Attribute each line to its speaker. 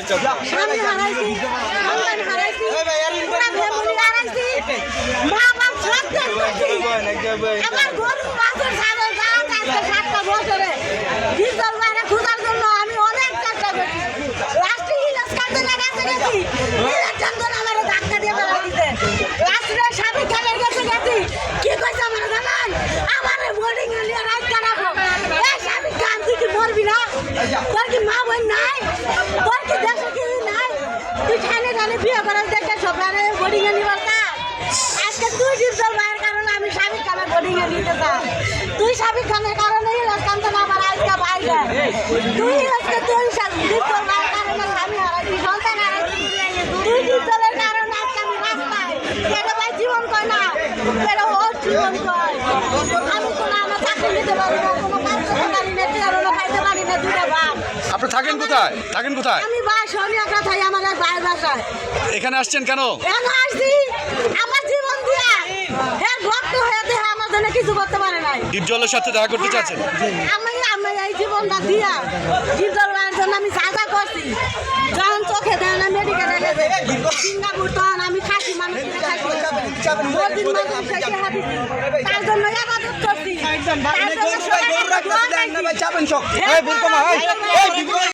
Speaker 1: স্বামী হারাইছি, সন্তান হারাইছি, পুরা ফ্যামিলি হারাইছি, মা বাপ সব ত্যাগ করছি। আমার গরু বাছুর ছাগল যা আছে আজকে 7টা বছরে ডিজেল বাইরে খোঁজার জন্য আমি অনেক চেষ্টা করছি। রাষ্ট্রীয় ইলাজ কাটতে না গেছি ইলেকশন করে আমার ধাক্কা দিয়ে বেলা দিতে। রাষ্ট্রের সাবেক খানের কাছে গেছি, কি কইছে আমার জানান? আমার বোর্ডিং এ নিয়ে রাত কাটাবো। এই সাবেক খান, তুই কি মরবি না? তোর কি মা বোন নাই? তোর কি দেশে কেউ নাই? তুই ঠানে ঠানে বিয়ে করে দেখে সবারে বোর্ডিং এ নিবার কাজ। আজকে তুই ডিজেল বাইরের কারণে আমি সাবেক খানের বোর্ডিং এ নিতে চাই। তুই সাবেক খানের কারণে ইলাজ কাটতে না আমার আজকে বাইরে। তুই আজকে তুই ডিজেল বাইরের কারণে স্বামী হারাইছি, সন্তান হারাইছি। তুই ডিজেলের কারণে আজকে আমি রাস্তায়। এটা ভাই জীবন কয় না, এটা ওর জীবন কয়। আমি কোনো আমার চাকরি নিতে পারি না, কোনো কাজ করতে পারি না, টিয়ারও খাইতে পারি না, দুটা ভাত।
Speaker 2: আপনি থাকেন কোথায়? থাকেন কোথায়?
Speaker 1: আমি ভাই শনিয়া কথাই আমার এক ভাই বাসায়।
Speaker 2: এখানে আসছেন কেন?
Speaker 1: এখন আসছি আমার জীবন দিয়া এর ভক্ত হয়ে দেহে আমার জন্য কিছু করতে পারে নাই।
Speaker 2: ডিপজলের সাথে দেখা করতে চাচ্ছেন?
Speaker 1: আমি এই জীবনটা দিয়া ডিপজল ভাইয়ের জন্য আমি যা যা করছি, যখন চোখে দেয় না মেডিকেলে সিঙ্গাপুর, তখন আমি খাসি মানুষ তার জন্য আবাদত করছি, তার জন্য